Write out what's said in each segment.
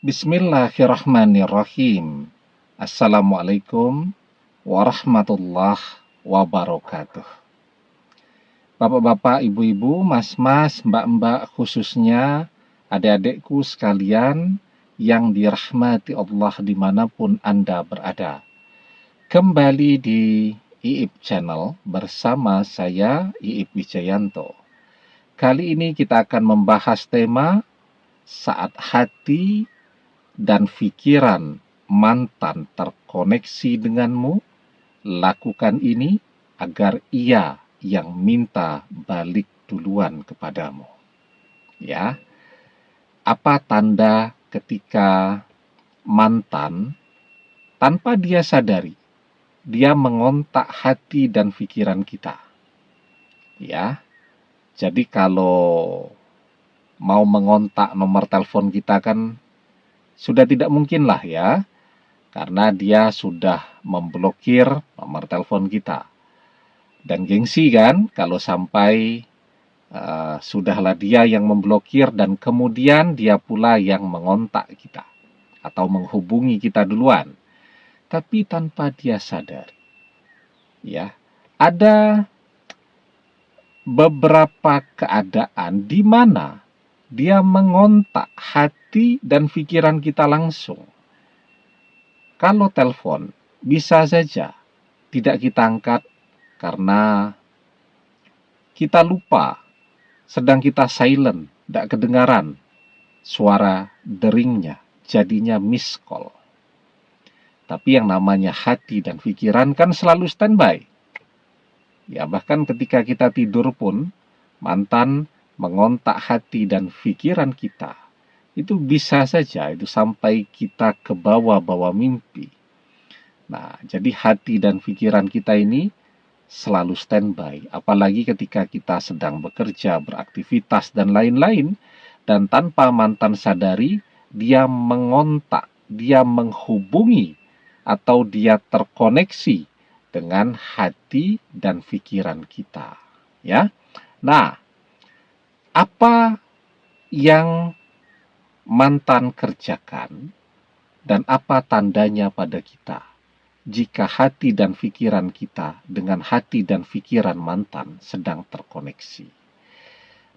Bismillahirrahmanirrahim. Assalamualaikum warahmatullahi wabarakatuh. Bapak-bapak, ibu-ibu, mas-mas, mbak-mbak, khususnya adik-adikku sekalian yang dirahmati Allah dimanapun Anda berada. Kembali di IIP Channel bersama saya, IIP Wijayanto. Kali ini kita akan membahas tema saat hati dan pikiran mantan terkoneksi denganmu, lakukan ini agar ia yang minta balik duluan kepadamu. Ya, apa tanda ketika mantan tanpa dia sadari, dia mengontak hati dan pikiran kita? Ya, jadi kalau mau mengontak nomor telepon kita kan sudah tidak mungkin lah ya, karena dia sudah memblokir nomor telepon kita. Dan gengsi kan, kalau sampai sudahlah dia yang memblokir dan kemudian dia pula yang mengontak kita atau menghubungi kita duluan, tapi tanpa dia sadar. Ya, ada beberapa keadaan di mana dia mengontak hati dan pikiran kita langsung. Kalau telepon, bisa saja tidak kita angkat karena kita lupa, sedang kita silent, tidak kedengaran suara deringnya, jadinya miss call. Tapi yang namanya hati dan pikiran kan selalu standby. Ya, bahkan ketika kita tidur pun, mantan mengontak hati dan pikiran kita. Itu bisa saja itu sampai kita ke bawah-bawah mimpi. Nah, jadi hati dan pikiran kita ini selalu standby, apalagi ketika kita sedang bekerja, beraktivitas, dan lain-lain, dan tanpa mantan sadari, dia mengontak, dia menghubungi, atau dia terkoneksi dengan hati dan pikiran kita. Ya, nah, apa yang mantan kerjakan dan apa tandanya pada kita jika hati dan pikiran kita dengan hati dan pikiran mantan sedang terkoneksi?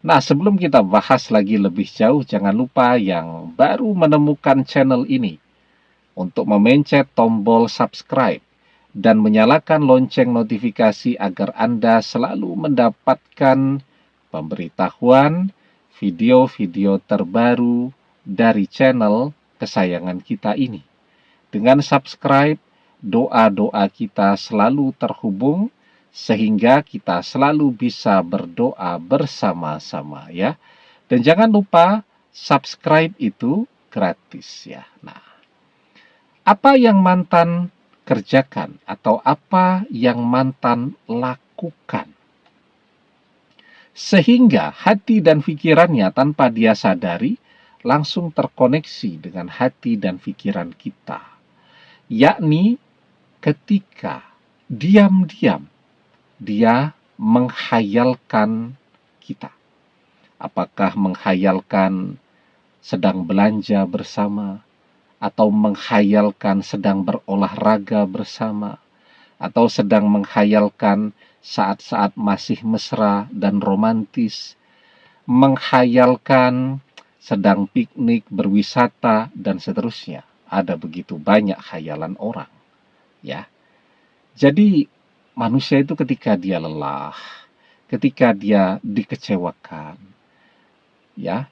Nah, sebelum kita bahas lagi lebih jauh, jangan lupa yang baru menemukan channel ini untuk memencet tombol subscribe dan menyalakan lonceng notifikasi agar Anda selalu mendapatkan pemberitahuan video-video terbaru dari channel kesayangan kita ini. Dengan subscribe, doa-doa kita selalu terhubung sehingga kita selalu bisa berdoa bersama-sama ya. Dan jangan lupa subscribe itu gratis ya. Nah, apa yang mantan kerjakan atau apa yang mantan lakukan sehingga hati dan pikirannya tanpa dia sadari langsung terkoneksi dengan hati dan pikiran kita, yakni ketika diam-diam dia menghayalkan kita. Apakah menghayalkan sedang belanja bersama, atau menghayalkan sedang berolahraga bersama, atau sedang menghayalkan saat-saat masih mesra dan romantis, menghayalkan sedang piknik, berwisata, dan seterusnya. Ada begitu banyak khayalan orang. Ya, jadi manusia itu ketika dia lelah, ketika dia dikecewakan, ya,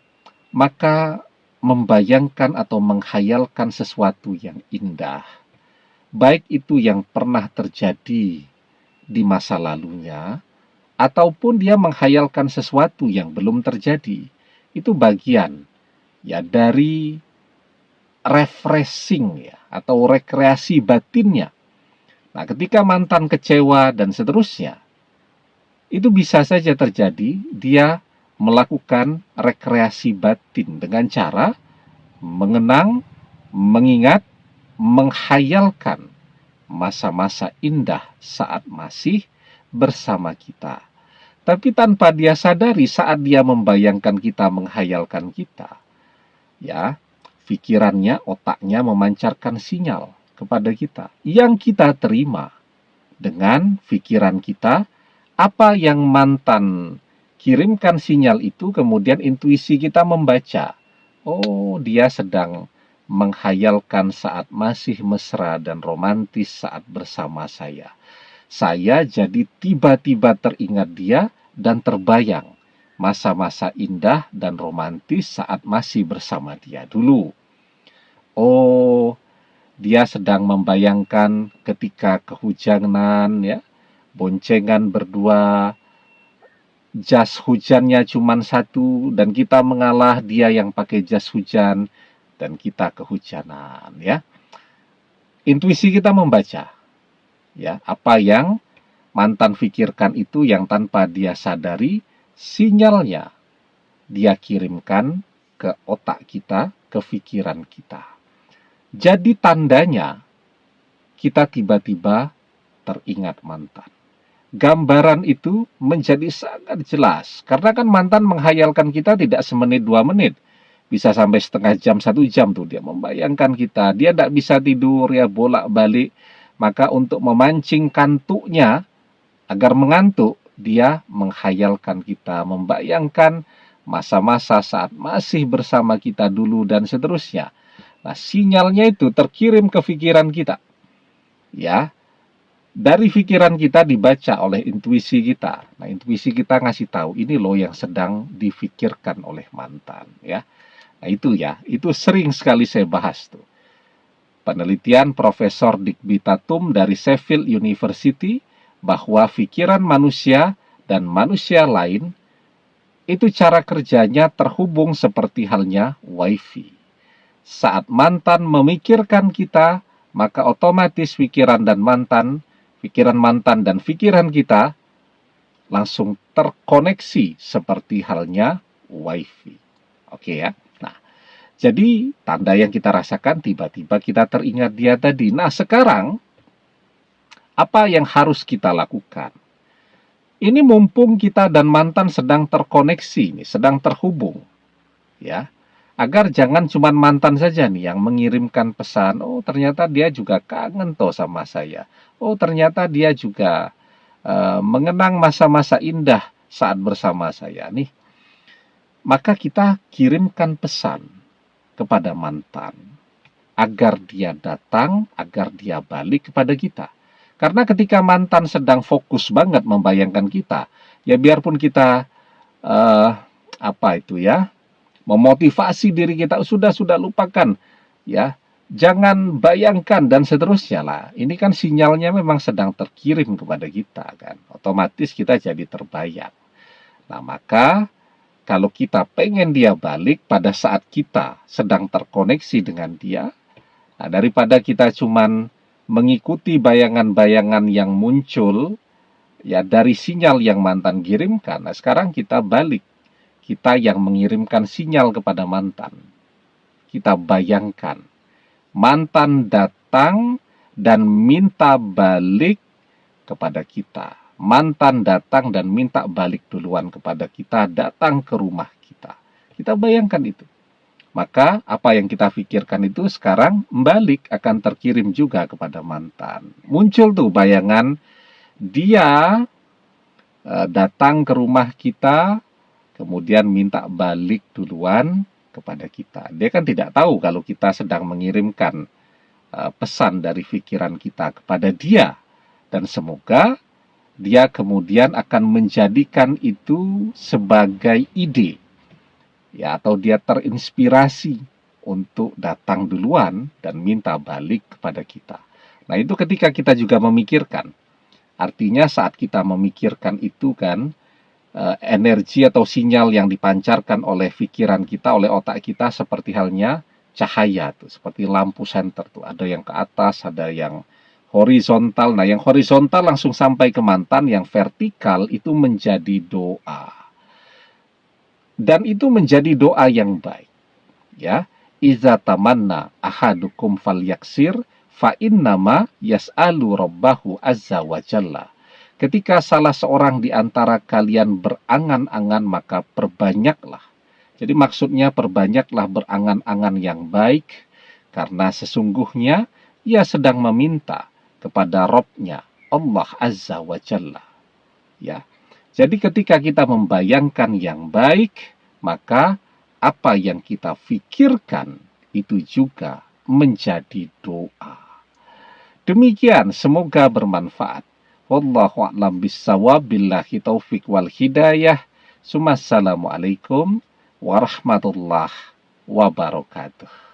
maka membayangkan atau menghayalkan sesuatu yang indah, baik itu yang pernah terjadi di masa lalunya, ataupun dia menghayalkan sesuatu yang belum terjadi. Itu bagian ya dari refreshing ya, atau rekreasi batinnya. Nah, ketika mantan kecewa dan seterusnya, itu bisa saja terjadi dia melakukan rekreasi batin dengan cara mengenang, mengingat, menghayalkan masa-masa indah saat masih bersama kita. Tapi tanpa dia sadari saat dia membayangkan kita, menghayalkan kita, ya, Pikirannya, otaknya memancarkan sinyal kepada kita yang kita terima dengan pikiran kita. Apa yang mantan kirimkan sinyal itu, kemudian intuisi kita membaca. Oh, dia sedang menghayalkan saat masih mesra dan romantis saat bersama saya. Saya jadi tiba-tiba teringat dia dan terbayang masa-masa indah dan romantis saat masih bersama dia dulu. Oh, dia sedang membayangkan ketika kehujanan, ya, boncengan berdua, jas hujannya cuma satu, dan kita mengalah, dia yang pakai jas hujan, dan kita kehujanan, ya. Intuisi kita membaca, ya, apa yang mantan pikirkan itu yang tanpa dia sadari, sinyalnya dia kirimkan ke otak kita, ke pikiran kita. Jadi tandanya kita tiba-tiba teringat mantan. Gambaran itu menjadi sangat jelas, karena kan mantan menghayalkan kita tidak semenit 2 menit, bisa sampai setengah jam, 1 jam tuh dia membayangkan kita. Dia tidak bisa tidur, ya, bolak-balik. Maka untuk memancing kantuknya agar mengantuk, dia menghayalkan kita, membayangkan masa-masa saat masih bersama kita dulu dan seterusnya. Nah, sinyalnya itu terkirim ke pikiran kita, ya. Dari pikiran kita dibaca oleh intuisi kita. Nah, intuisi kita ngasih tahu, ini loh yang sedang difikirkan oleh mantan, ya. Nah, itu ya, itu sering sekali saya bahas tuh. Penelitian Profesor Digby Tatum dari Sheffield University bahwa pikiran manusia dan manusia lain itu cara kerjanya terhubung seperti halnya wifi. Saat mantan memikirkan kita, maka otomatis pikiran mantan dan pikiran kita langsung terkoneksi seperti halnya wifi. Oke ya. Nah, jadi tanda yang kita rasakan tiba-tiba kita teringat dia tadi. Nah, sekarang apa yang harus kita lakukan? Ini mumpung kita dan mantan sedang terkoneksi, nih, sedang terhubung, ya. Agar jangan cuma mantan saja nih yang mengirimkan pesan, oh ternyata dia juga kangen toh sama saya. Oh ternyata dia juga mengenang masa-masa indah saat bersama saya nih. Maka kita kirimkan pesan kepada mantan agar dia datang, agar dia balik kepada kita. Karena ketika mantan sedang fokus banget membayangkan kita, ya biarpun kita memotivasi diri kita, sudah lupakan, ya, jangan bayangkan dan seterusnya lah. Ini kan sinyalnya memang sedang terkirim kepada kita kan, otomatis kita jadi terbayang. Nah, maka kalau kita pengen dia balik pada saat kita sedang terkoneksi dengan dia, nah, daripada kita cuman mengikuti bayangan-bayangan yang muncul, ya, dari sinyal yang mantan kirimkan, nah sekarang kita balik. Kita yang mengirimkan sinyal kepada mantan. Kita bayangkan, mantan datang dan minta balik kepada kita. Mantan datang dan minta balik duluan kepada kita, datang ke rumah kita. Kita bayangkan itu. Maka apa yang kita pikirkan itu sekarang balik akan terkirim juga kepada mantan. Muncul tuh bayangan dia datang ke rumah kita, kemudian minta balik duluan kepada kita. Dia kan tidak tahu kalau kita sedang mengirimkan pesan dari pikiran kita kepada dia. Dan semoga dia kemudian akan menjadikan itu sebagai ide, ya, atau dia terinspirasi untuk datang duluan dan minta balik kepada kita. Nah, itu ketika kita juga memikirkan. Artinya saat kita memikirkan itu kan, energi atau sinyal yang dipancarkan oleh pikiran kita, oleh otak kita seperti halnya cahaya tuh, seperti lampu senter tuh, ada yang ke atas, ada yang horizontal. Nah, yang horizontal langsung sampai ke mantan, yang vertikal itu menjadi doa. Dan itu menjadi doa yang baik, ya. Iza tamanna ahadukum falyaksir fa innama yas'alu rabbahu azza wa jalla. Ketika salah seorang di antara kalian berangan-angan, maka perbanyaklah Jadi maksudnya perbanyaklah berangan-angan yang baik, karena sesungguhnya ia sedang meminta kepada Robnya, Allah Azza wa Jalla. Ya. Jadi ketika kita membayangkan yang baik, maka apa yang kita pikirkan itu juga menjadi doa. Demikian, semoga bermanfaat. Wallahu a'lam bissawab, billahi taufik wal hidayah. Assalamualaikum warahmatullahi wabarakatuh.